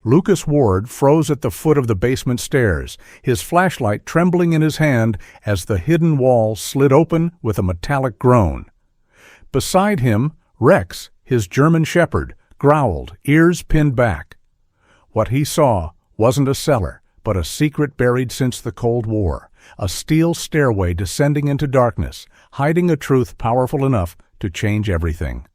Lucas Ward froze at the foot of the basement stairs, his flashlight trembling in his hand as the hidden wall slid open with a metallic groan. Beside him, Rex, his German shepherd, growled, ears pinned back. What he saw wasn't a cellar, but a secret buried since the Cold War, a steel stairway descending into darkness, hiding a truth powerful enough to change everything.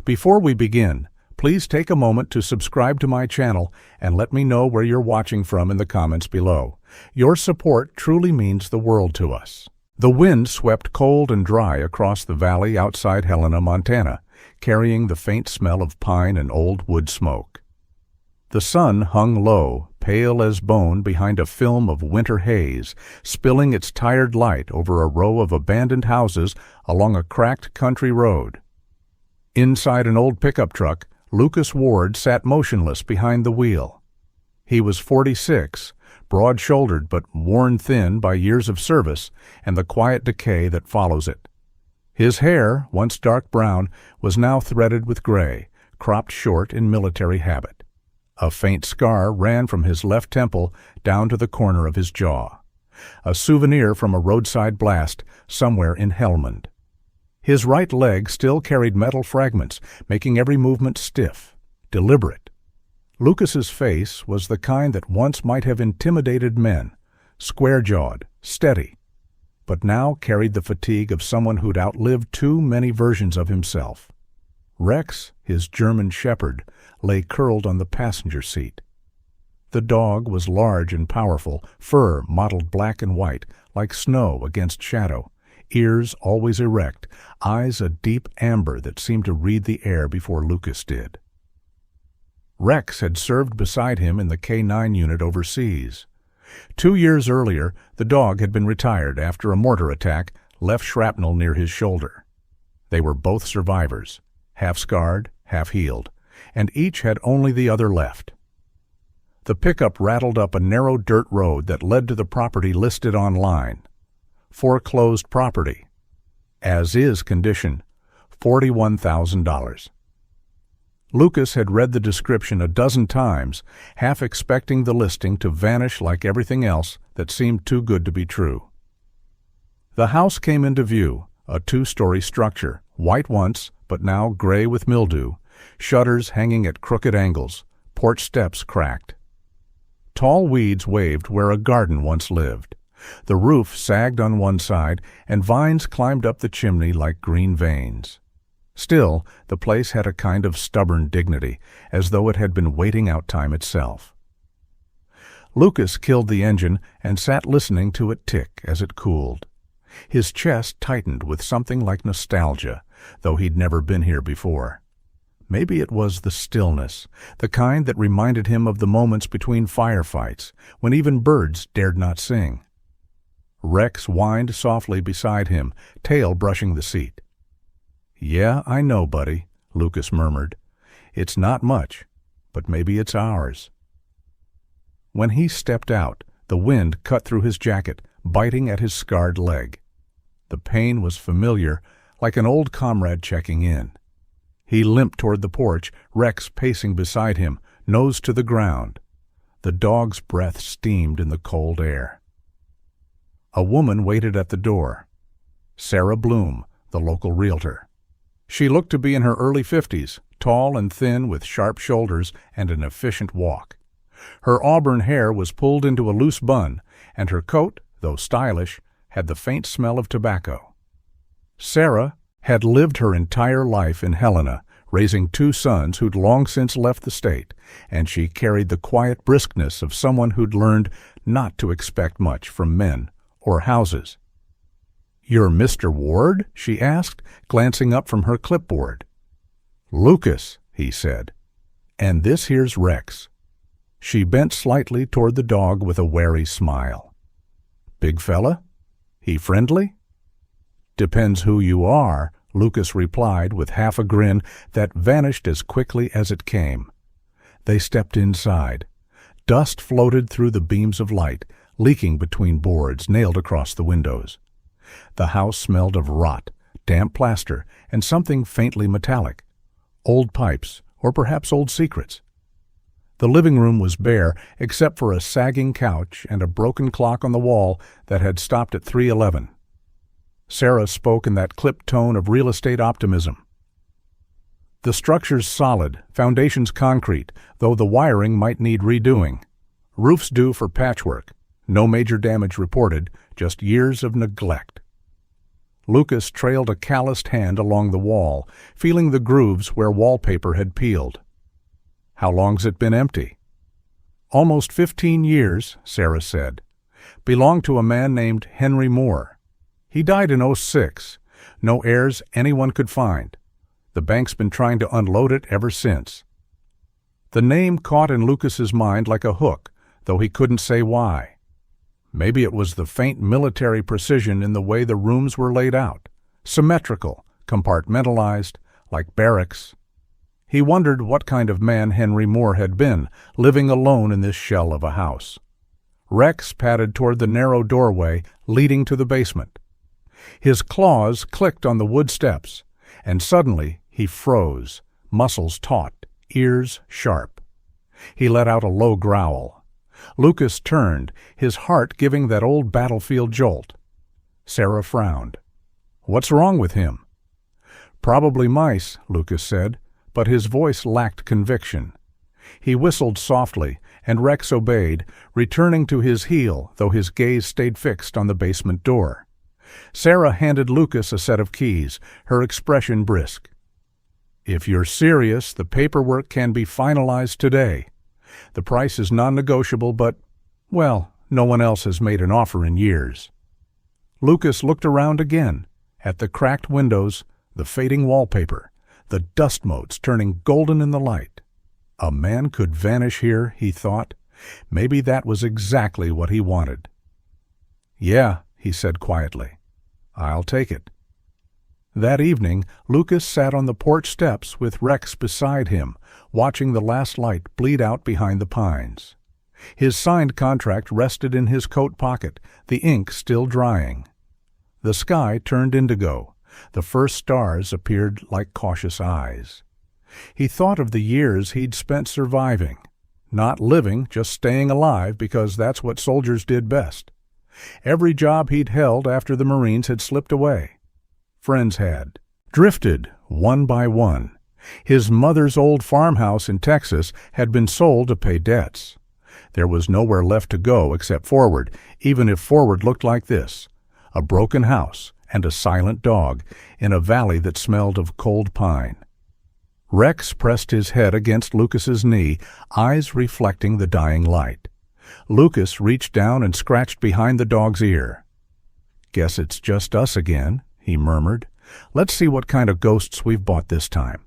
Before we begin, please take a moment to subscribe to my channel and let me know where you're watching from in the comments below. Your support truly means the world to us. The wind swept cold and dry across the valley outside Helena, Montana, carrying the faint smell of pine and old wood smoke. The sun hung low, pale as bone behind a film of winter haze, spilling its tired light over a row of abandoned houses along a cracked country road. Inside an old pickup truck, Lucas Ward sat motionless behind the wheel. He was 46, broad-shouldered but worn thin by years of service and the quiet decay that follows it. His hair, once dark brown, was now threaded with gray, cropped short in military habit. A faint scar ran from his left temple down to the corner of his jaw, a souvenir from a roadside blast somewhere in Helmand. His right leg still carried metal fragments, making every movement stiff, deliberate. Lucas's face was the kind that once might have intimidated men, square-jawed, steady, but now carried the fatigue of someone who'd outlived too many versions of himself. Rex, his German shepherd, lay curled on the passenger seat. The dog was large and powerful, fur mottled black and white, like snow against shadow, ears always erect, eyes a deep amber that seemed to read the air before Lucas did. Rex had served beside him in the K-9 unit overseas. 2 years earlier, the dog had been retired after a mortar attack left shrapnel near his shoulder. They were both survivors, half scarred, half healed, and each had only the other left. The pickup rattled up a narrow dirt road that led to the property listed online. Foreclosed property. As-is condition, $41,000. Lucas had read the description a dozen times, half expecting the listing to vanish like everything else that seemed too good to be true. The house came into view, a 2-story structure, white once, but now gray with mildew, shutters hanging at crooked angles, porch steps cracked. Tall weeds waved where a garden once lived. The roof sagged on one side, and vines climbed up the chimney like green veins. Still, the place had a kind of stubborn dignity, as though it had been waiting out time itself. Lucas killed the engine and sat listening to it tick as it cooled. His chest tightened with something like nostalgia, though he'd never been here before. Maybe it was the stillness, the kind that reminded him of the moments between firefights, when even birds dared not sing. Rex whined softly beside him, tail brushing the seat. "Yeah, I know, buddy," Lucas murmured. "It's not much, but maybe it's ours." When he stepped out, the wind cut through his jacket, biting at his scarred leg. The pain was familiar, like an old comrade checking in. He limped toward the porch, Rex pacing beside him, nose to the ground. The dog's breath steamed in the cold air. A woman waited at the door. Sarah Bloom, the local realtor. She looked to be in her early 50s, tall and thin with sharp shoulders and an efficient walk. Her auburn hair was pulled into a loose bun, and her coat, though stylish, had the faint smell of tobacco. Sarah had lived her entire life in Helena, raising 2 sons who'd long since left the state, and she carried the quiet briskness of someone who'd learned not to expect much from men or houses. "You're Mr. Ward?" she asked, glancing up from her clipboard. "Lucas," he said. "And this here's Rex." She bent slightly toward the dog with a wary smile. "Big fella? He friendly?" "Depends who you are," Lucas replied with half a grin that vanished as quickly as it came. They stepped inside. Dust floated through the beams of light, leaking between boards nailed across the windows. The house smelled of rot, damp plaster, and something faintly metallic. Old pipes, or perhaps old secrets. The living room was bare except for a sagging couch and a broken clock on the wall that had stopped at 3:11. Sarah spoke in that clipped tone of real estate optimism. The structure's solid, foundations concrete, though the wiring might need redoing. Roof's due for patchwork. No major damage reported, just years of neglect. Lucas trailed a calloused hand along the wall, feeling the grooves where wallpaper had peeled. How long's it been empty? Almost 15 years, Sarah said. Belonged to a man named Henry Moore. He died in '06. No heirs anyone could find. The bank's been trying to unload it ever since. The name caught in Lucas's mind like a hook, though he couldn't say why. Maybe it was the faint military precision in the way the rooms were laid out, symmetrical, compartmentalized, like barracks. He wondered what kind of man Henry Moore had been, living alone in this shell of a house. Rex padded toward the narrow doorway leading to the basement. His claws clicked on the wood steps, and suddenly he froze, muscles taut, ears sharp. He let out a low growl. Lucas turned, his heart giving that old battlefield jolt. Sarah frowned. "What's wrong with him?" "Probably mice," Lucas said, but his voice lacked conviction. He whistled softly, and Rex obeyed, returning to his heel, though his gaze stayed fixed on the basement door. Sarah handed Lucas a set of keys, her expression brisk. "If you're serious, the paperwork can be finalized today. The price is non-negotiable, but, well, no one else has made an offer in years." Lucas looked around again, at the cracked windows, the fading wallpaper, the dust motes turning golden in the light. A man could vanish here, he thought. Maybe that was exactly what he wanted. "Yeah," he said quietly. "I'll take it." That evening, Lucas sat on the porch steps with Rex beside him, watching the last light bleed out behind the pines. His signed contract rested in his coat pocket, the ink still drying. The sky turned indigo. The first stars appeared like cautious eyes. He thought of the years he'd spent surviving. Not living, just staying alive, because that's what soldiers did best. Every job he'd held after the Marines had slipped away. Friends had. Drifted, one by one. His mother's old farmhouse in Texas had been sold to pay debts. There was nowhere left to go except forward, even if forward looked like this: a broken house and a silent dog in a valley that smelled of cold pine. Rex pressed his head against Lucas's knee, eyes reflecting the dying light. Lucas reached down and scratched behind the dog's ear. "Guess it's just us again," he murmured. "Let's see what kind of ghosts we've bought this time."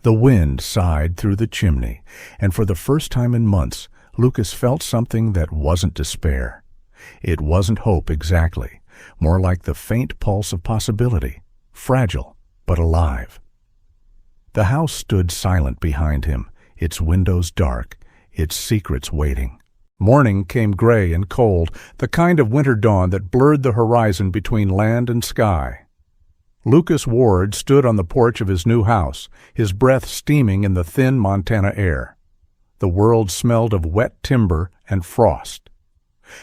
The wind sighed through the chimney, and for the first time in months, Lucas felt something that wasn't despair. It wasn't hope exactly, more like the faint pulse of possibility, fragile but alive. The house stood silent behind him, its windows dark, its secrets waiting. Morning came gray and cold, the kind of winter dawn that blurred the horizon between land and sky. Lucas Ward stood on the porch of his new house, his breath steaming in the thin Montana air. The world smelled of wet timber and frost.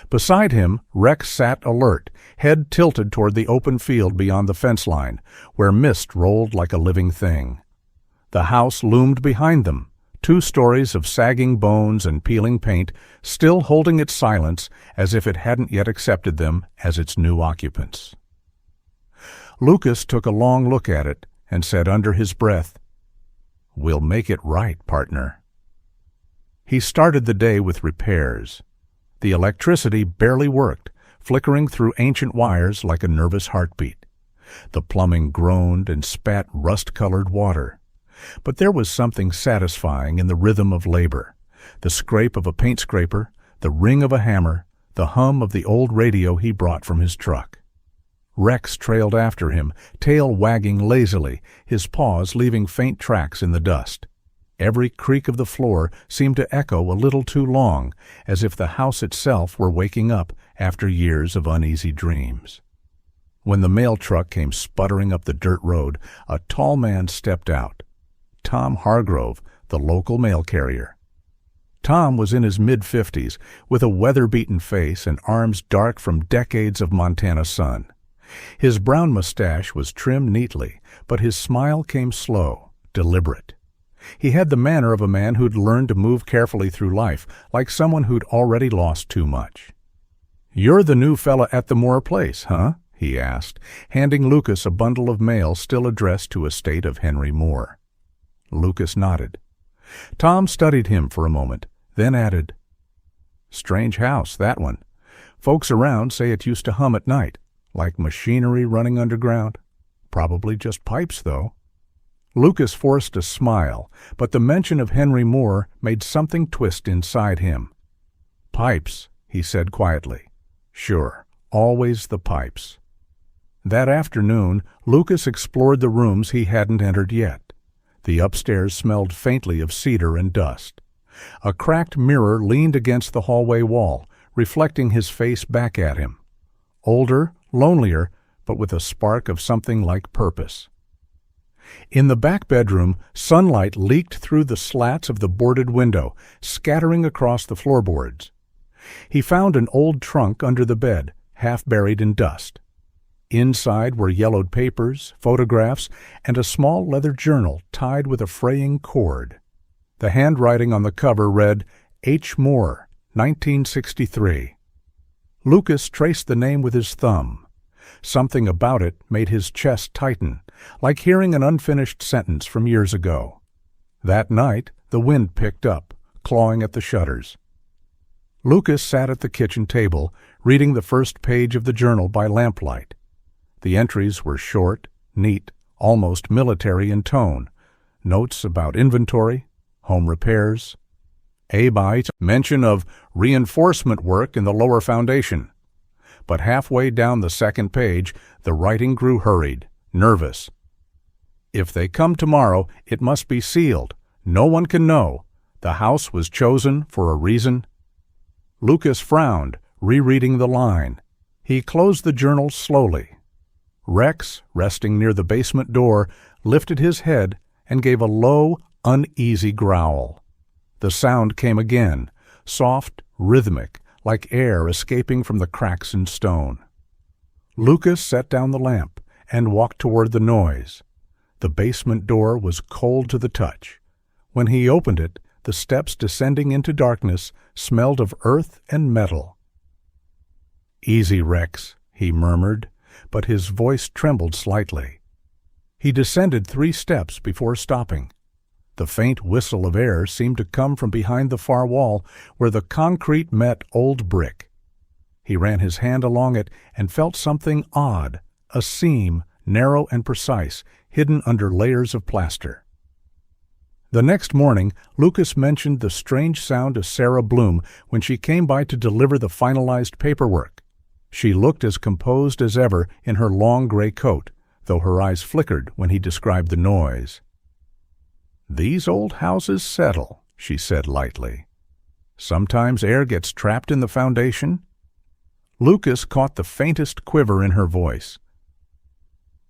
Beside him, Rex sat alert, head tilted toward the open field beyond the fence line, where mist rolled like a living thing. The house loomed behind them, 2 stories of sagging bones and peeling paint, still holding its silence as if it hadn't yet accepted them as its new occupants. Lucas took a long look at it and said under his breath, "We'll make it right, partner." He started the day with repairs. The electricity barely worked, flickering through ancient wires like a nervous heartbeat. The plumbing groaned and spat rust-colored water. But there was something satisfying in the rhythm of labor, the scrape of a paint scraper, the ring of a hammer, the hum of the old radio he brought from his truck. Rex trailed after him, tail wagging lazily, his paws leaving faint tracks in the dust. Every creak of the floor seemed to echo a little too long, as if the house itself were waking up after years of uneasy dreams. When the mail truck came sputtering up the dirt road, a tall man stepped out. Tom Hargrove, the local mail carrier. Tom was in his mid-50s, with a weather-beaten face and arms dark from decades of Montana sun. His brown mustache was trimmed neatly, but his smile came slow, deliberate. He had the manner of a man who'd learned to move carefully through life, like someone who'd already lost too much. "You're the new fella at the Moore place, huh?" he asked, handing Lucas a bundle of mail still addressed to estate of Henry Moore. Lucas nodded. Tom studied him for a moment, then added, "Strange house, that one. Folks around say it used to hum at night, like machinery running underground. Probably just pipes, though." Lucas forced a smile, but the mention of Henry Moore made something twist inside him. "Pipes," he said quietly. "Sure, always the pipes." That afternoon, Lucas explored the rooms he hadn't entered yet. The upstairs smelled faintly of cedar and dust. A cracked mirror leaned against the hallway wall, reflecting his face back at him. Older, lonelier, but with a spark of something like purpose. In the back bedroom, sunlight leaked through the slats of the boarded window, scattering across the floorboards. He found an old trunk under the bed, half buried in dust. Inside were yellowed papers, photographs, and a small leather journal tied with a fraying cord. The handwriting on the cover read, "H. Moore, 1963. Lucas traced the name with his thumb. Something about it made his chest tighten, like hearing an unfinished sentence from years ago. That night, the wind picked up, clawing at the shutters. Lucas sat at the kitchen table, reading the first page of the journal by lamplight. The entries were short, neat, almost military in tone. Notes about inventory, home repairs, mention of reinforcement work in the lower foundation. But halfway down the second page, the writing grew hurried, nervous. "If they come tomorrow, it must be sealed. No one can know. The house was chosen for a reason." Lucas frowned, rereading the line. He closed the journal slowly. Rex, resting near the basement door, lifted his head and gave a low, uneasy growl. The sound came again, soft, rhythmic, like air escaping from the cracks in stone. Lucas set down the lamp and walked toward the noise. The basement door was cold to the touch. When he opened it, the steps descending into darkness smelled of earth and metal. "Easy, Rex," he murmured, but his voice trembled slightly. He descended 3 steps before stopping. The faint whistle of air seemed to come from behind the far wall where the concrete met old brick. He ran his hand along it and felt something odd, a seam, narrow and precise, hidden under layers of plaster. The next morning, Lucas mentioned the strange sound of Sarah Bloom when she came by to deliver the finalized paperwork. She looked as composed as ever in her long gray coat, though her eyes flickered when he described the noise. "These old houses settle," she said lightly. "Sometimes air gets trapped in the foundation." Lucas caught the faintest quiver in her voice.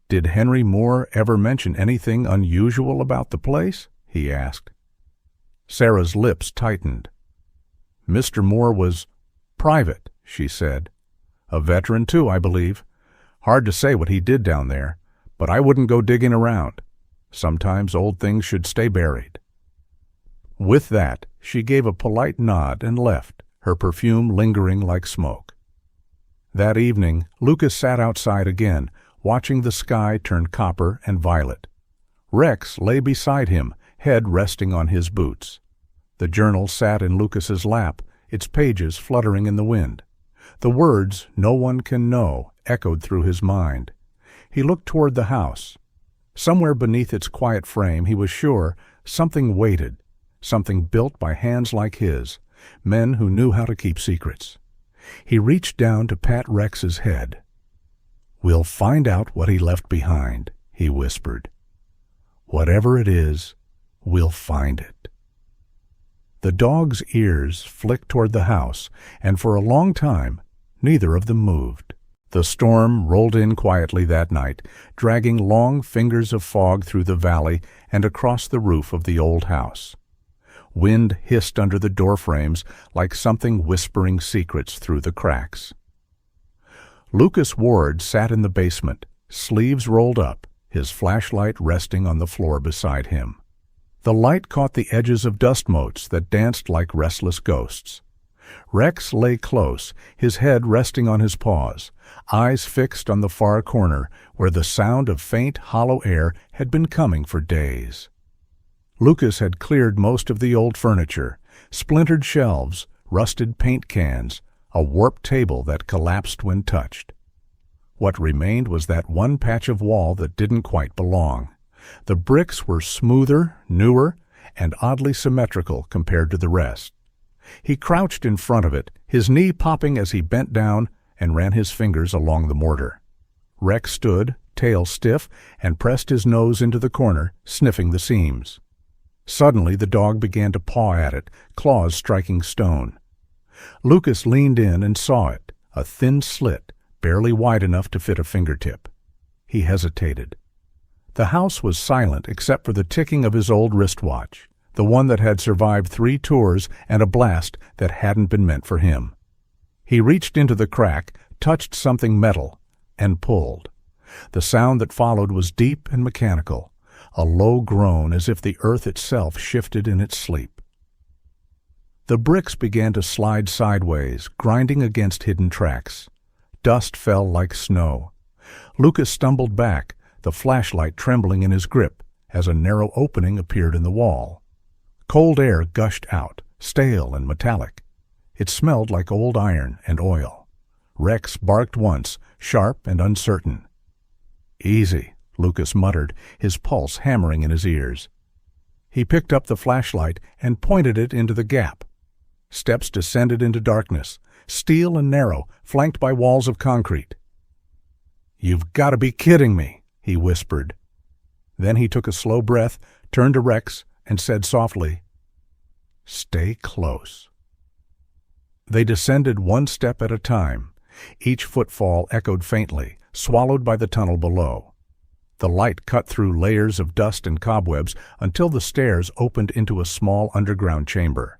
"Did Henry Moore ever mention anything unusual about the place?" he asked. Sarah's lips tightened. "Mr. Moore was private," she said. "A veteran, too, I believe. Hard to say what he did down there, but I wouldn't go digging around. Sometimes old things should stay buried." With that, she gave a polite nod and left, her perfume lingering like smoke. That evening, Lucas sat outside again, watching the sky turn copper and violet. Rex lay beside him, head resting on his boots. The journal sat in Lucas's lap, its pages fluttering in the wind. The words, "No one can know," echoed through his mind. He looked toward the house. Somewhere beneath its quiet frame, he was sure, something waited, something built by hands like his, men who knew how to keep secrets. He reached down to pat Rex's head. "We'll find out what he left behind," he whispered. "Whatever it is, we'll find it." The dog's ears flicked toward the house, and for a long time, neither of them moved. The storm rolled in quietly that night, dragging long fingers of fog through the valley and across the roof of the old house. Wind hissed under the doorframes like something whispering secrets through the cracks. Lucas Ward sat in the basement, sleeves rolled up, his flashlight resting on the floor beside him. The light caught the edges of dust motes that danced like restless ghosts. Rex lay close, his head resting on his paws, eyes fixed on the far corner where the sound of faint, hollow air had been coming for days. Lucas had cleared most of the old furniture, splintered shelves, rusted paint cans, a warped table that collapsed when touched. What remained was that one patch of wall that didn't quite belong. The bricks were smoother, newer, and oddly symmetrical compared to the rest. He crouched in front of it, his knee popping as he bent down and ran his fingers along the mortar. Rex stood, tail stiff, and pressed his nose into the corner, sniffing the seams. Suddenly the dog began to paw at it, claws striking stone. Lucas leaned in and saw it, a thin slit, barely wide enough to fit a fingertip. He hesitated. The house was silent except for the ticking of his old wristwatch, the one that had survived 3 tours and a blast that hadn't been meant for him. He reached into the crack, touched something metal, and pulled. The sound that followed was deep and mechanical, a low groan as if the earth itself shifted in its sleep. The bricks began to slide sideways, grinding against hidden tracks. Dust fell like snow. Lucas stumbled back, the flashlight trembling in his grip as a narrow opening appeared in the wall. Cold air gushed out, stale and metallic. It smelled like old iron and oil. Rex barked once, sharp and uncertain. "Easy," Lucas muttered, his pulse hammering in his ears. He picked up the flashlight and pointed it into the gap. Steps descended into darkness, steel and narrow, flanked by walls of concrete. "You've got to be kidding me," he whispered. Then he took a slow breath, turned to Rex, and said softly, "Stay close." They descended one step at a time. Each footfall echoed faintly, swallowed by the tunnel below. The light cut through layers of dust and cobwebs until the stairs opened into a small underground chamber.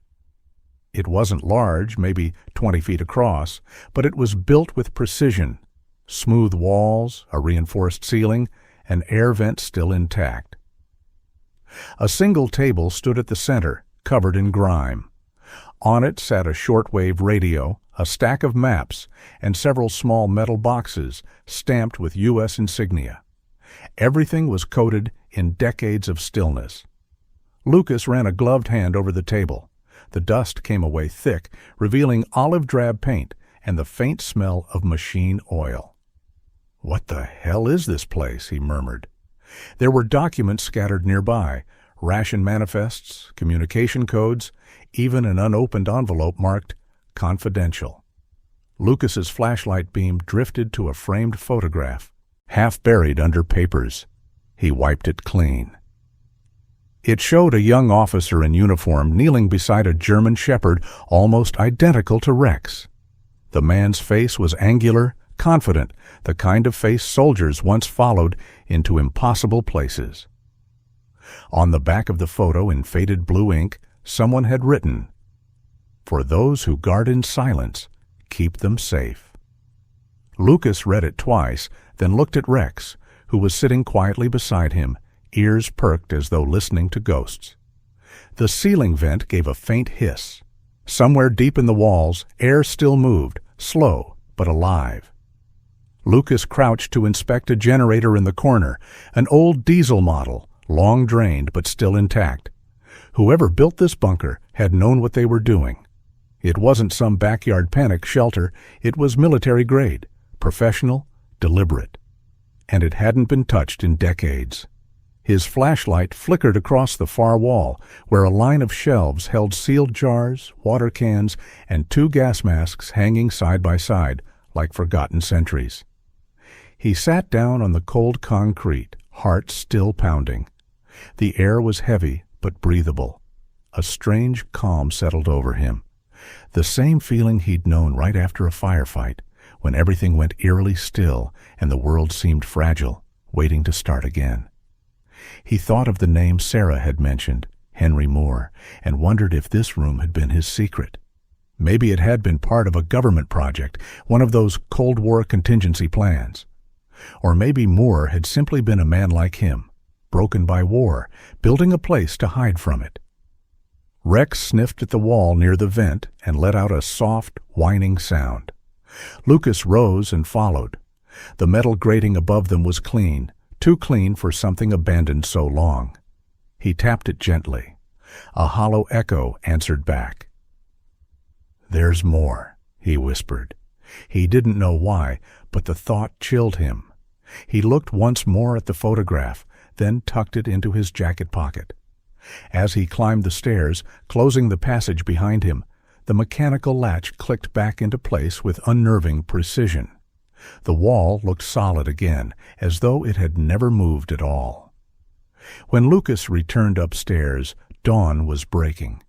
It wasn't large, maybe 20 feet across, but it was built with precision. Smooth walls, a reinforced ceiling, an air vent still intact. A single table stood at the center, covered in grime. On it sat a shortwave radio, a stack of maps, and several small metal boxes stamped with U.S. insignia. Everything was coated in decades of stillness. Lucas ran a gloved hand over the table. The dust came away thick, revealing olive-drab paint and the faint smell of machine oil. "What the hell is this place?" he murmured. There were documents scattered nearby, ration manifests, communication codes, even an unopened envelope marked "Confidential." Lucas's flashlight beam drifted to a framed photograph, half buried under papers. He wiped it clean. It showed a young officer in uniform kneeling beside a German shepherd almost identical to Rex. The man's face was angular, confident, the kind of face soldiers once followed into impossible places. On the back of the photo in faded blue ink, someone had written, "For those who guard in silence, keep them safe." Lucas read it twice, then looked at Rex, who was sitting quietly beside him, ears perked as though listening to ghosts. The ceiling vent gave a faint hiss. Somewhere deep in the walls, air still moved, slow but alive. Lucas crouched to inspect a generator in the corner, an old diesel model, long drained but still intact. Whoever built this bunker had known what they were doing. It wasn't some backyard panic shelter, it was military grade, professional, deliberate. And it hadn't been touched in decades. His flashlight flickered across the far wall, where a line of shelves held sealed jars, water cans, and 2 gas masks hanging side by side, like forgotten sentries. He sat down on the cold concrete, heart still pounding. The air was heavy but breathable. A strange calm settled over him. The same feeling he'd known right after a firefight, when everything went eerily still and the world seemed fragile, waiting to start again. He thought of the name Sarah had mentioned, Henry Moore, and wondered if this room had been his secret. Maybe it had been part of a government project, one of those Cold War contingency plans. Or maybe Moore had simply been a man like him, broken by war, building a place to hide from it. Rex sniffed at the wall near the vent and let out a soft, whining sound. Lucas rose and followed. The metal grating above them was clean, too clean for something abandoned so long. He tapped it gently. A hollow echo answered back. "There's more," he whispered. He didn't know why, but the thought chilled him. He looked once more at the photograph, then tucked it into his jacket pocket. As he climbed the stairs, closing the passage behind him, the mechanical latch clicked back into place with unnerving precision. The wall looked solid again, as though it had never moved at all. When Lucas returned upstairs, dawn was breaking.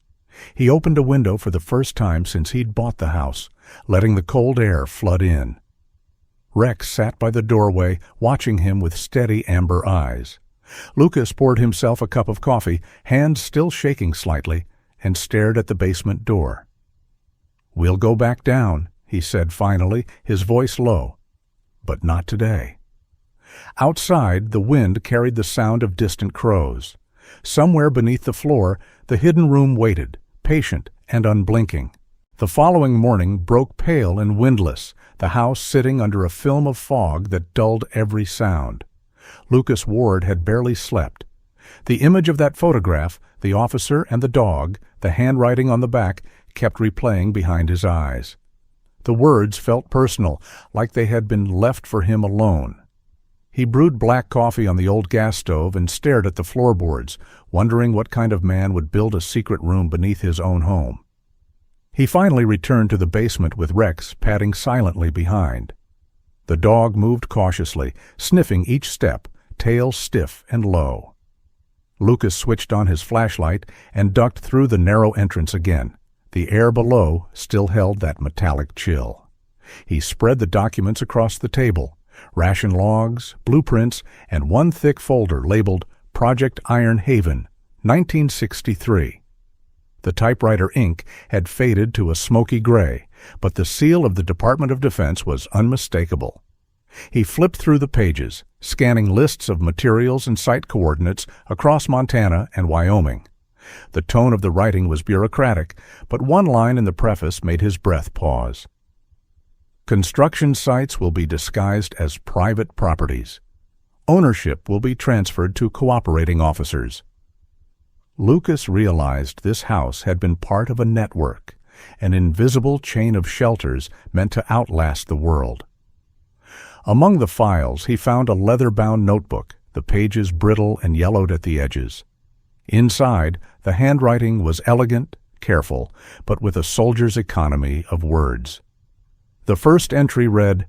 He opened a window for the first time since he'd bought the house, letting the cold air flood in. Rex sat by the doorway, watching him with steady amber eyes. Lucas poured himself a cup of coffee, hands still shaking slightly, and stared at the basement door. "We'll go back down," he said finally, his voice low. "But not today." Outside, the wind carried the sound of distant crows. Somewhere beneath the floor, the hidden room waited, patient and unblinking. The following morning broke pale and windless, the house sitting under a film of fog that dulled every sound. Lucas Ward had barely slept. The image of that photograph, the officer and the dog, the handwriting on the back, kept replaying behind his eyes. The words felt personal, like they had been left for him alone. He brewed black coffee on the old gas stove and stared at the floorboards, wondering what kind of man would build a secret room beneath his own home. He finally returned to the basement with Rex padding silently behind. The dog moved cautiously, sniffing each step, tail stiff and low. Lucas switched on his flashlight and ducked through the narrow entrance again. The air below still held that metallic chill. He spread the documents across the table, ration logs, blueprints, and one thick folder labeled Project Iron Haven, 1963. The typewriter ink had faded to a smoky gray, but the seal of the Department of Defense was unmistakable. He flipped through the pages, scanning lists of materials and site coordinates across Montana and Wyoming. The tone of the writing was bureaucratic, but one line in the preface made his breath pause. Construction sites will be disguised as private properties. Ownership will be transferred to cooperating officers. Lucas realized this house had been part of a network, an invisible chain of shelters meant to outlast the world. Among the files, he found a leather-bound notebook, the pages brittle and yellowed at the edges. Inside, the handwriting was elegant, careful, but with a soldier's economy of words. The first entry read,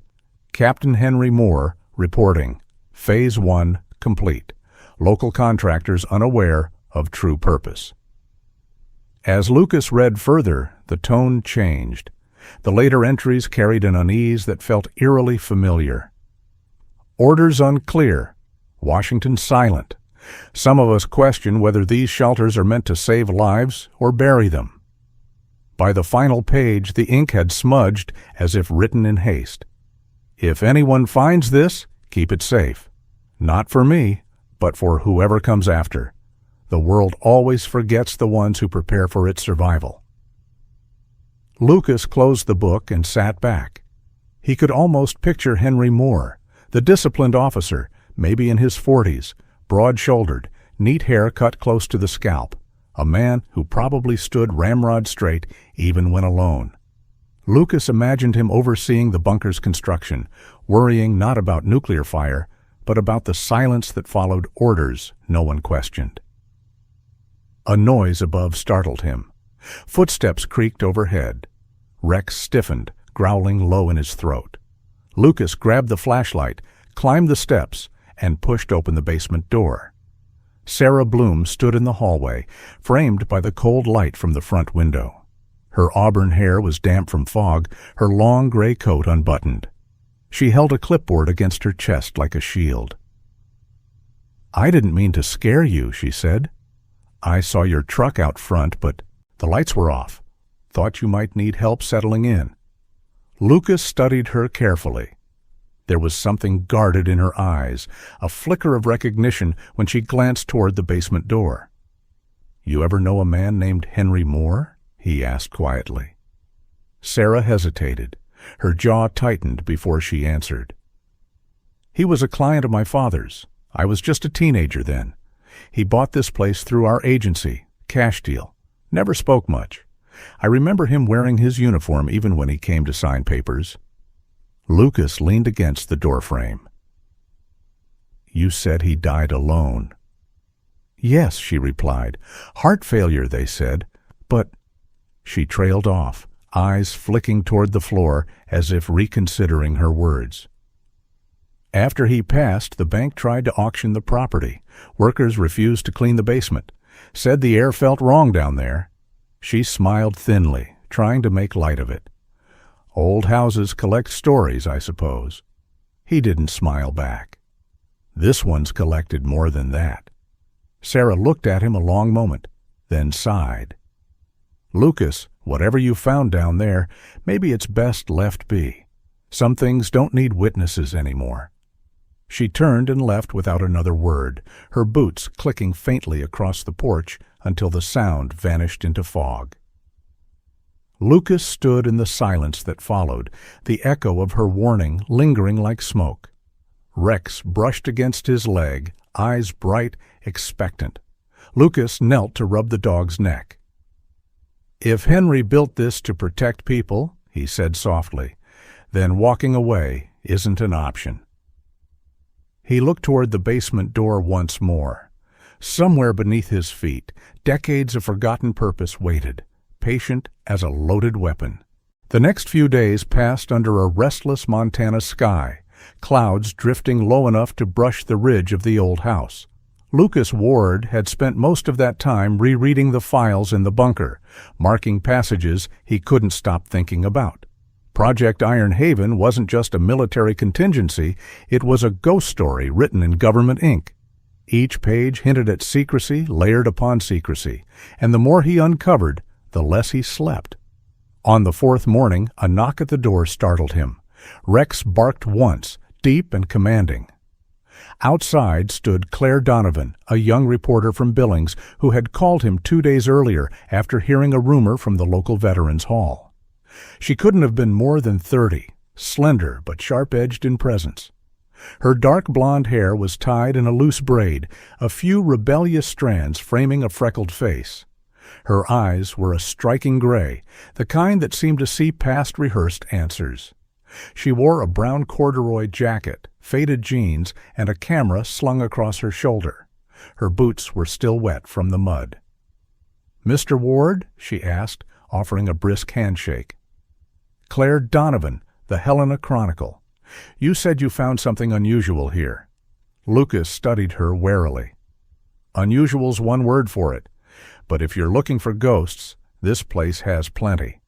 Captain Henry Moore, reporting, Phase 1 complete. Local contractors unaware of true purpose. As Lucas read further, the tone changed. The later entries carried an unease that felt eerily familiar. Orders unclear. Washington silent. Some of us question whether these shelters are meant to save lives or bury them. By the final page, the ink had smudged as if written in haste. If anyone finds this, keep it safe. Not for me, but for whoever comes after. The world always forgets the ones who prepare for its survival. Lucas closed the book and sat back. He could almost picture Henry Moore, the disciplined officer, maybe in his 40s, broad-shouldered, neat hair cut close to the scalp, a man who probably stood ramrod straight even when alone. Lucas imagined him overseeing the bunker's construction, worrying not about nuclear fire, but about the silence that followed orders no one questioned. A noise above startled him. Footsteps creaked overhead. Rex stiffened, growling low in his throat. Lucas grabbed the flashlight, climbed the steps, and pushed open the basement door. Sarah Bloom stood in the hallway, framed by the cold light from the front window. Her auburn hair was damp from fog, her long gray coat unbuttoned. She held a clipboard against her chest like a shield. "I didn't mean to scare you," she said. I saw your truck out front, but the lights were off. Thought you might need help settling in." Lucas studied her carefully. There was something guarded in her eyes, a flicker of recognition when she glanced toward the basement door. "You ever know a man named Henry Moore?" he asked quietly. Sarah hesitated. Her jaw tightened before she answered. "He was a client of my father's. I was just a teenager then. He bought this place through our agency, cash deal. Never spoke much. I remember him wearing his uniform even when he came to sign papers." Lucas leaned against the doorframe. "You said he died alone." "Yes," she replied. "Heart failure, they said. But—" She trailed off, eyes flicking toward the floor as if reconsidering her words. "After he passed, the bank tried to auction the property. Workers refused to clean the basement. Said the air felt wrong down there." She smiled thinly, trying to make light of it. "Old houses collect stories, I suppose." He didn't smile back. "This one's collected more than that." Sarah looked at him a long moment, then sighed. "Lucas, whatever you found down there, maybe it's best left be. Some things don't need witnesses anymore." She turned and left without another word, her boots clicking faintly across the porch until the sound vanished into fog. Lucas stood in the silence that followed, the echo of her warning lingering like smoke. Rex brushed against his leg, eyes bright, expectant. Lucas knelt to rub the dog's neck. "If Henry built this to protect people," he said softly, "then walking away isn't an option." He looked toward the basement door once more. Somewhere beneath his feet, decades of forgotten purpose waited, patient as a loaded weapon. The next few days passed under a restless Montana sky, clouds drifting low enough to brush the ridge of the old house. Lucas Ward had spent most of that time rereading the files in the bunker, marking passages he couldn't stop thinking about. Project Iron Haven wasn't just a military contingency, it was a ghost story written in government ink. Each page hinted at secrecy layered upon secrecy, and the more he uncovered, the less he slept. On the fourth morning, a knock at the door startled him. Rex barked once, deep and commanding. Outside stood Claire Donovan, a young reporter from Billings who had called him 2 days earlier after hearing a rumor from the local Veterans Hall. She couldn't have been more than 30, slender but sharp-edged in presence. Her dark blonde hair was tied in a loose braid, a few rebellious strands framing a freckled face. Her eyes were a striking gray, the kind that seemed to see past rehearsed answers. She wore a brown corduroy jacket, faded jeans, and a camera slung across her shoulder. Her boots were still wet from the mud. "Mr. Ward?" she asked, offering a brisk handshake. "Claire Donovan, the Helena Chronicle. You said you found something unusual here." Lucas studied her warily. "Unusual's one word for it, but if you're looking for ghosts, this place has plenty."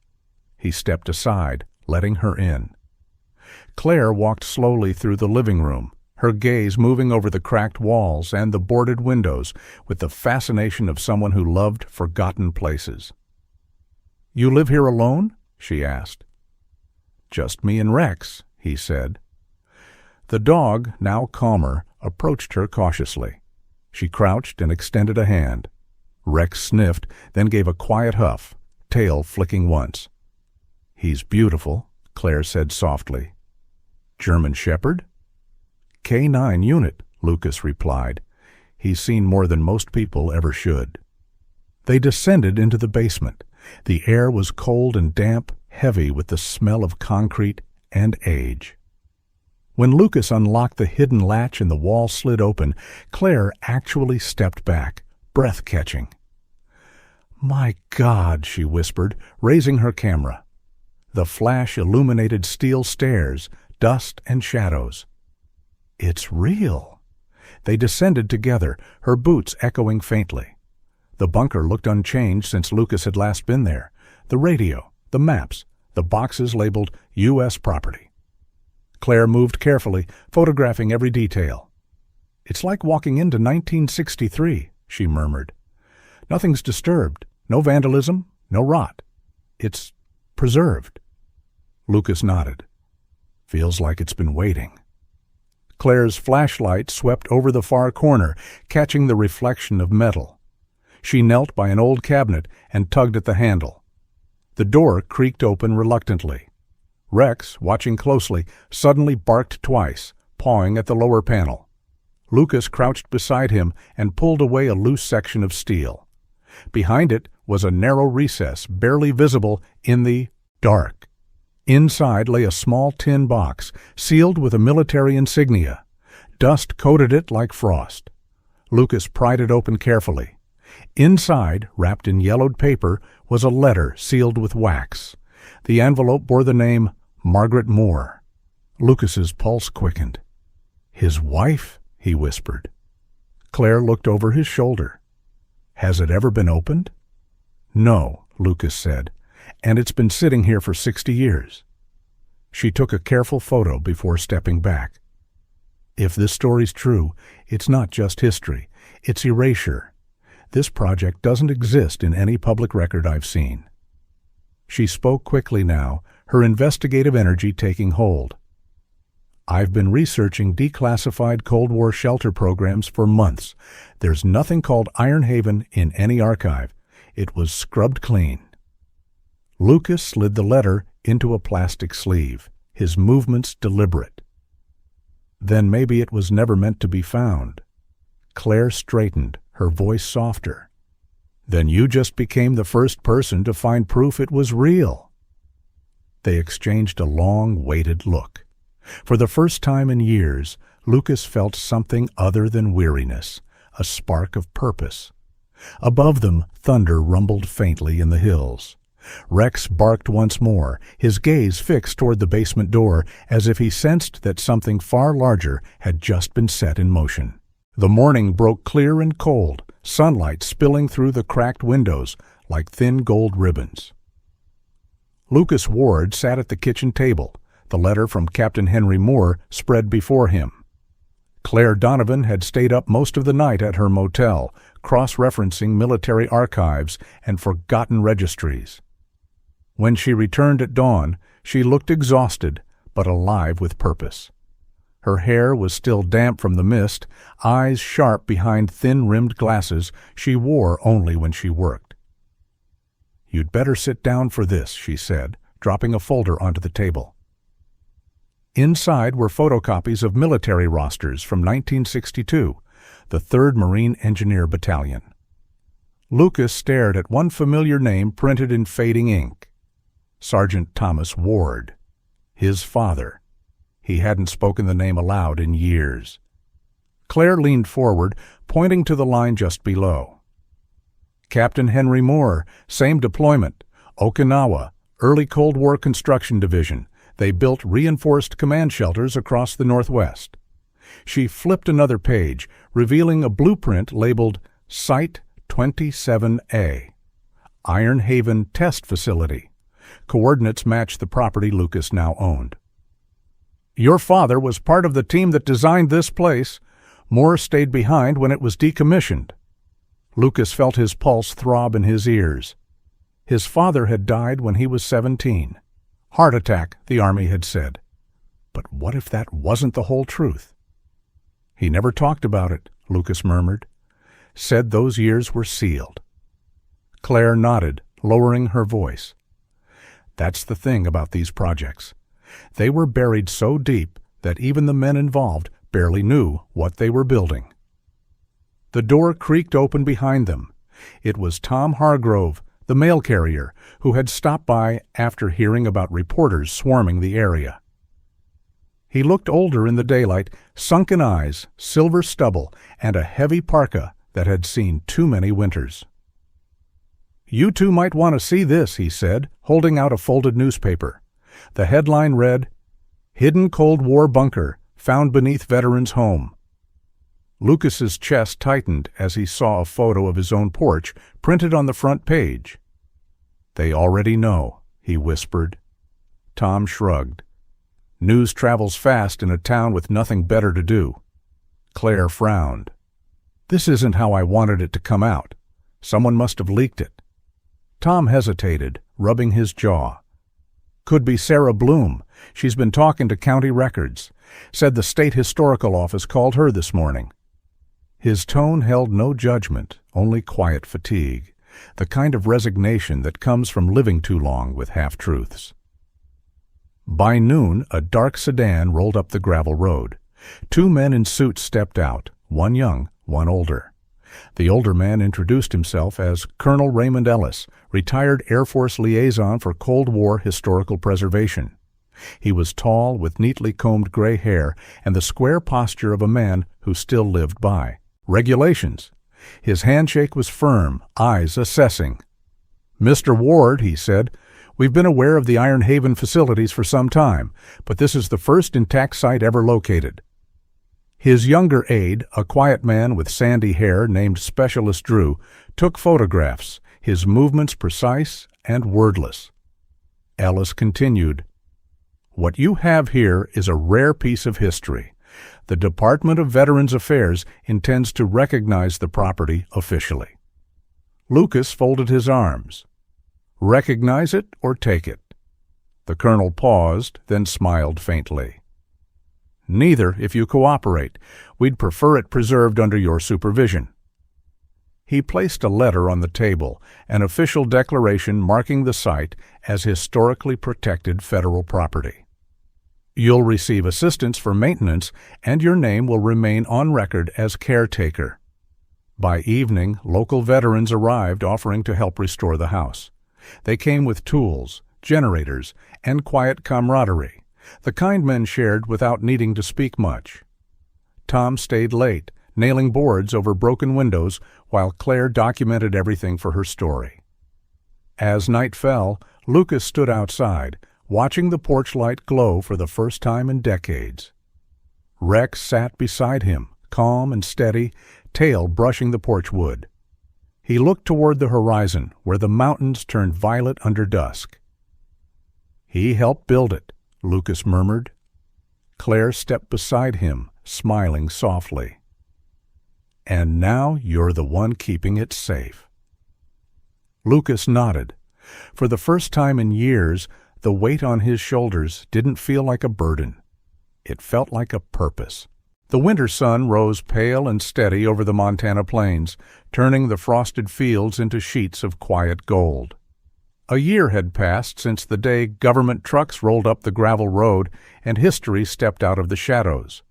He stepped aside, letting her in. Claire walked slowly through the living room, her gaze moving over the cracked walls and the boarded windows with the fascination of someone who loved forgotten places. "You live here alone?" she asked. "Just me and Rex," he said. The dog, now calmer, approached her cautiously. She crouched and extended a hand. Rex sniffed, then gave a quiet huff, tail flicking once. "He's beautiful," Claire said softly. "German Shepherd?" "K9 unit," Lucas replied. "He's seen more than most people ever should." They descended into the basement. The air was cold and damp, heavy with the smell of concrete and age. When Lucas unlocked the hidden latch and the wall slid open, Claire actually stepped back, breath-catching. "My God," she whispered, raising her camera. The flash illuminated steel stairs, dust and shadows. "It's real." They descended together, her boots echoing faintly. The bunker looked unchanged since Lucas had last been there. The radio, the maps, the boxes labeled U.S. property. Claire moved carefully, photographing every detail. "It's like walking into 1963, she murmured. Nothing's disturbed. No vandalism, no rot. It's preserved. Lucas nodded. Feels like it's been waiting. Claire's flashlight swept over the far corner, catching the reflection of metal. She knelt by an old cabinet and tugged at the handle. The door creaked open reluctantly. Rex, watching closely, suddenly barked twice, pawing at the lower panel. Lucas crouched beside him and pulled away a loose section of steel. Behind it was a narrow recess, barely visible in the dark. Inside lay a small tin box, sealed with a military insignia. Dust coated it like frost. Lucas pried it open carefully. Inside, wrapped in yellowed paper, was a letter sealed with wax. The envelope bore the name Margaret Moore. Lucas's pulse quickened. "His wife?" he whispered. Claire looked over his shoulder. "Has it ever been opened?" "No," Lucas said, "and it's been sitting here for 60 years. She took a careful photo before stepping back. If this story's true, it's not just history, it's erasure. This project doesn't exist in any public record I've seen." She spoke quickly now, her investigative energy taking hold. "I've been researching declassified Cold War shelter programs for months. There's nothing called Iron Haven in any archive. It was scrubbed clean." Lucas slid the letter into a plastic sleeve, his movements deliberate. "Then maybe it was never meant to be found." Claire straightened, her voice softer. "Then you just became the first person to find proof it was real." They exchanged a long, weighted look. For the first time in years, Lucas felt something other than weariness, a spark of purpose. Above them, thunder rumbled faintly in the hills. Rex barked once more, his gaze fixed toward the basement door, as if he sensed that something far larger had just been set in motion. The morning broke clear and cold, sunlight spilling through the cracked windows like thin gold ribbons. Lucas Ward sat at the kitchen table, the letter from Captain Henry Moore spread before him. Claire Donovan had stayed up most of the night at her motel, cross-referencing military archives and forgotten registries. When she returned at dawn, she looked exhausted, but alive with purpose. Her hair was still damp from the mist, eyes sharp behind thin-rimmed glasses she wore only when she worked. "You'd better sit down for this," she said, dropping a folder onto the table. Inside were photocopies of military rosters from 1962, the 3rd Marine Engineer Battalion. Lucas stared at one familiar name printed in fading ink. Sergeant Thomas Ward. His father. He hadn't spoken the name aloud in years. Claire leaned forward, pointing to the line just below. Captain Henry Moore, same deployment, Okinawa, early Cold War Construction Division. They built reinforced command shelters across the Northwest. She flipped another page, revealing a blueprint labeled Site 27A, Iron Haven Test Facility. Coordinates matched the property Lucas now owned. "Your father was part of the team that designed this place. Moore stayed behind when it was decommissioned." Lucas felt his pulse throb in his ears. His father had died when he was 17. Heart attack, the Army had said. But what if that wasn't the whole truth? "He never talked about it," Lucas murmured. "Said those years were sealed." Claire nodded, lowering her voice. "That's the thing about these projects. They were buried so deep that even the men involved barely knew what they were building." The door creaked open behind them. It was Tom Hargrove, the mail carrier, who had stopped by after hearing about reporters swarming the area. He looked older in the daylight, sunken eyes, silver stubble, and a heavy parka that had seen too many winters. "You two might want to see this," he said, holding out a folded newspaper. The headline read, "Hidden Cold War Bunker, Found Beneath Veteran's Home." Lucas's chest tightened as he saw a photo of his own porch printed on the front page. "They already know," he whispered. Tom shrugged. "News travels fast in a town with nothing better to do." Claire frowned. "This isn't how I wanted it to come out." Someone must have leaked it. Tom hesitated, rubbing his jaw. Could be Sarah Bloom. She's been talking to county records. Said the state historical office called her this morning. His tone held no judgment, only quiet fatigue, the kind of resignation that comes from living too long with half-truths. By noon, a dark sedan rolled up the gravel road. 2 men in suits stepped out, one young, one older. The older man introduced himself as Colonel Raymond Ellis, retired Air Force liaison for Cold War historical preservation. He was tall, with neatly combed gray hair and the square posture of a man who still lived by regulations. His handshake was firm, eyes assessing. "Mr. Ward," he said, "we've been aware of the Iron Haven facilities for some time, but this is the first intact site ever located." His younger aide, a quiet man with sandy hair named Specialist Drew, took photographs, his movements precise and wordless. Ellis continued, "What you have here is a rare piece of history. The Department of Veterans Affairs intends to recognize the property officially." Lucas folded his arms. "Recognize it or take it?" The colonel paused, then smiled faintly. "Neither, if you cooperate. We'd prefer it preserved under your supervision." He placed a letter on the table, an official declaration marking the site as historically protected federal property. "You'll receive assistance for maintenance, and your name will remain on record as caretaker." By evening, local veterans arrived offering to help restore the house. They came with tools, generators, and quiet camaraderie, the kind men shared without needing to speak much. Tom stayed late, nailing boards over broken windows while Claire documented everything for her story. As night fell, Lucas stood outside, watching the porch light glow for the first time in decades. Rex sat beside him, calm and steady, tail brushing the porch wood. He looked toward the horizon, where the mountains turned violet under dusk. "He helped build it," Lucas murmured. Claire stepped beside him, smiling softly. "And now you're the one keeping it safe." Lucas nodded. For the first time in years, the weight on his shoulders didn't feel like a burden. It felt like a purpose. The winter sun rose pale and steady over the Montana plains, turning the frosted fields into sheets of quiet gold. A year had passed since the day government trucks rolled up the gravel road and history stepped out of the shadows.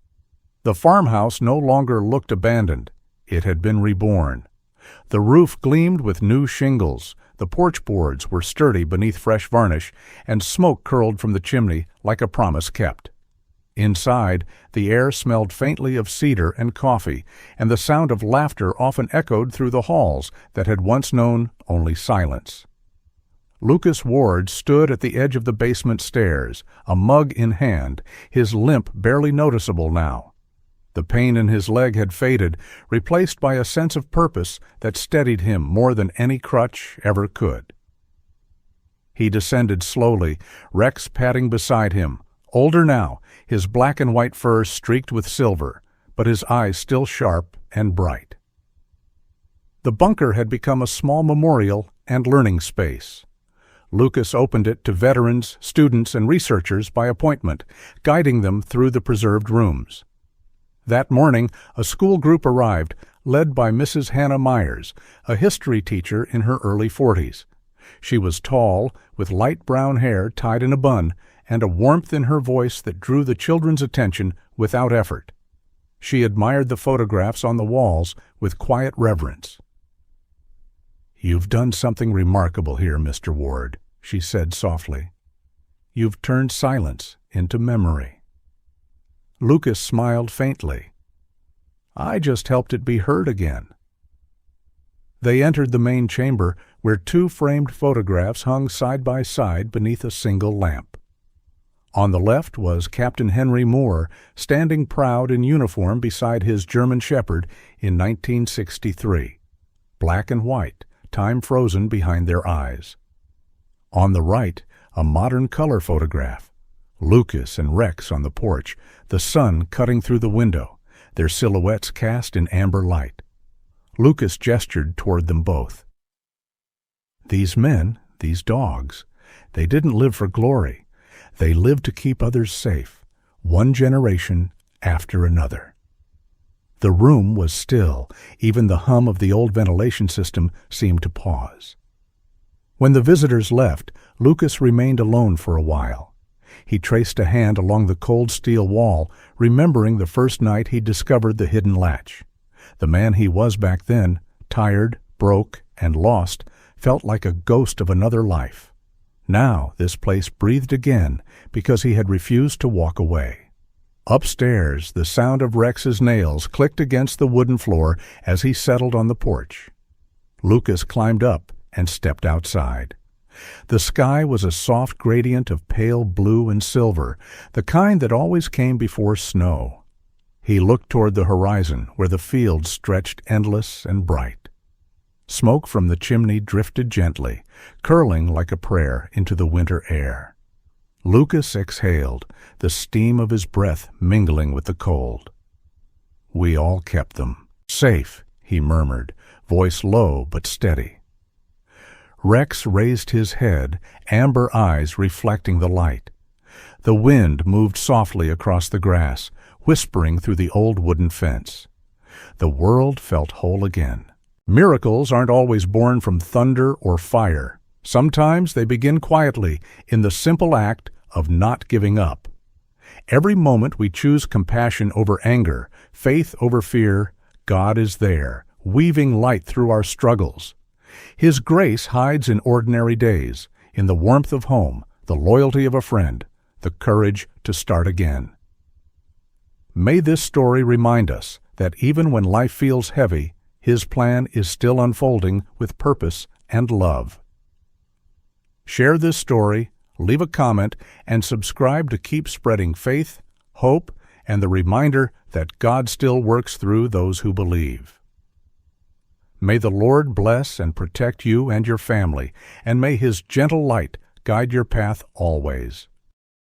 The farmhouse no longer looked abandoned. It had been reborn. The roof gleamed with new shingles, the porch boards were sturdy beneath fresh varnish, and smoke curled from the chimney like a promise kept. Inside, the air smelled faintly of cedar and coffee, and the sound of laughter often echoed through the halls that had once known only silence. Lucas Ward stood at the edge of the basement stairs, a mug in hand, his limp barely noticeable now. The pain in his leg had faded, replaced by a sense of purpose that steadied him more than any crutch ever could. He descended slowly, Rex padding beside him, older now, his black and white fur streaked with silver, but his eyes still sharp and bright. The bunker had become a small memorial and learning space. Lucas opened it to veterans, students, and researchers by appointment, guiding them through the preserved rooms. That morning, a school group arrived, led by Mrs. Hannah Myers, a history teacher in her early 40s. She was tall, with light brown hair tied in a bun, and a warmth in her voice that drew the children's attention without effort. She admired the photographs on the walls with quiet reverence. "You've done something remarkable here, Mr. Ward," she said softly. "You've turned silence into memory." Lucas smiled faintly. "I just helped it be heard again." They entered the main chamber, where 2 framed photographs hung side by side beneath a single lamp. On the left was Captain Henry Moore, standing proud in uniform beside his German Shepherd in 1963. Black and white, time frozen behind their eyes. On the right, a modern color photograph. Lucas and Rex on the porch, the sun cutting through the window, their silhouettes cast in amber light. Lucas gestured toward them both. These men, these dogs, they didn't live for glory. They lived to keep others safe, one generation after another. The room was still. Even the hum of the old ventilation system seemed to pause. When the visitors left, Lucas remained alone for a while. He traced a hand along the cold steel wall, remembering the first night he discovered the hidden latch. The man he was back then, tired, broke, and lost, felt like a ghost of another life. Now this place breathed again because he had refused to walk away. Upstairs, the sound of Rex's nails clicked against the wooden floor as he settled on the porch. Lucas climbed up and stepped outside. The sky was a soft gradient of pale blue and silver, the kind that always came before snow. He looked toward the horizon, where the fields stretched endless and bright. Smoke from the chimney drifted gently, curling like a prayer into the winter air. Lucas exhaled, the steam of his breath mingling with the cold. "We all kept them. Safe," he murmured, voice low but steady. Rex raised his head, amber eyes reflecting the light. The wind moved softly across the grass, whispering through the old wooden fence. The world felt whole again. Miracles aren't always born from thunder or fire. Sometimes they begin quietly, in the simple act of not giving up. Every moment we choose compassion over anger, faith over fear, God is there, weaving light through our struggles. His grace hides in ordinary days, in the warmth of home, the loyalty of a friend, the courage to start again. May this story remind us that even when life feels heavy, His plan is still unfolding with purpose and love. Share this story, leave a comment, and subscribe to keep spreading faith, hope, and the reminder that God still works through those who believe. May the Lord bless and protect you and your family, and may His gentle light guide your path always.